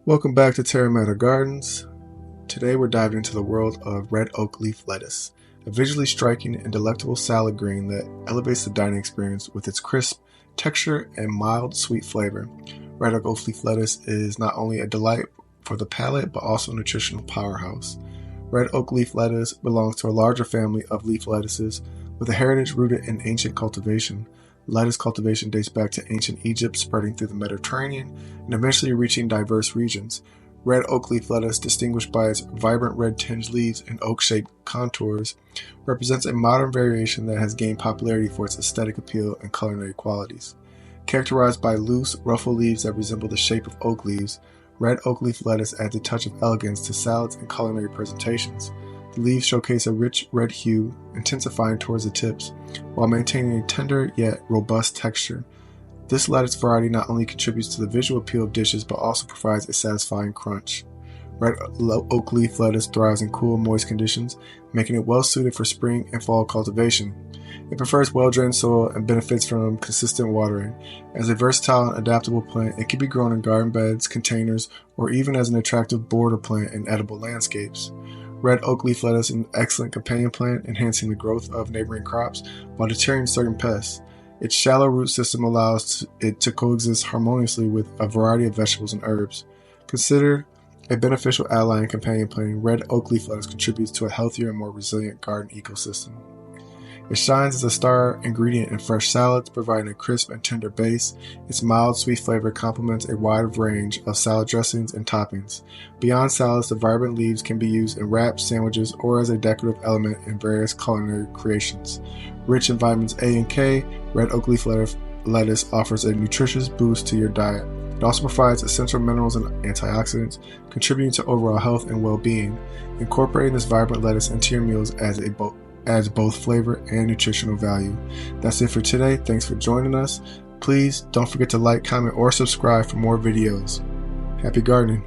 Welcome back to Terra Gardens. Today we're diving into the world of red oak leaf lettuce, a visually striking and delectable salad green that elevates the dining experience with its crisp texture and mild sweet flavor. Red oak leaf lettuce is not only a delight for the palate but also a nutritional powerhouse. Red oak leaf lettuce belongs to a larger family of leaf lettuces with a heritage rooted in ancient cultivation. Lettuce cultivation dates back to ancient Egypt, spreading through the Mediterranean and eventually reaching diverse regions. Red oak leaf lettuce, distinguished by its vibrant red-tinged leaves and oak-shaped contours, represents a modern variation that has gained popularity for its aesthetic appeal and culinary qualities. Characterized by loose, ruffled leaves that resemble the shape of oak leaves, red oak leaf lettuce adds a touch of elegance to salads and culinary presentations. The leaves showcase a rich red hue, intensifying towards the tips, while maintaining a tender yet robust texture. This lettuce variety not only contributes to the visual appeal of dishes but also provides a satisfying crunch. Red oak leaf lettuce thrives in cool, moist conditions, making it well suited for spring and fall cultivation. It prefers well-drained soil and benefits from consistent watering. As a versatile and adaptable plant, it can be grown in garden beds, containers, or even as an attractive border plant in edible landscapes. Red oak leaf lettuce is an excellent companion plant, enhancing the growth of neighboring crops while deterring certain pests. Its shallow root system allows it to coexist harmoniously with a variety of vegetables and herbs. Considered a beneficial ally in companion planting, red oak leaf lettuce contributes to a healthier and more resilient garden ecosystem. It shines as a star ingredient in fresh salads, providing a crisp and tender base. Its mild, sweet flavor complements a wide range of salad dressings and toppings. Beyond salads, the vibrant leaves can be used in wraps, sandwiches, or as a decorative element in various culinary creations. Rich in vitamins A and K, red oak leaf lettuce offers a nutritious boost to your diet. It also provides essential minerals and antioxidants, contributing to overall health and well-being. Incorporating this vibrant lettuce into your meals adds both flavor and nutritional value. That's it for today. Thanks for joining us. Please don't forget to like, comment, or subscribe for more videos. Happy gardening.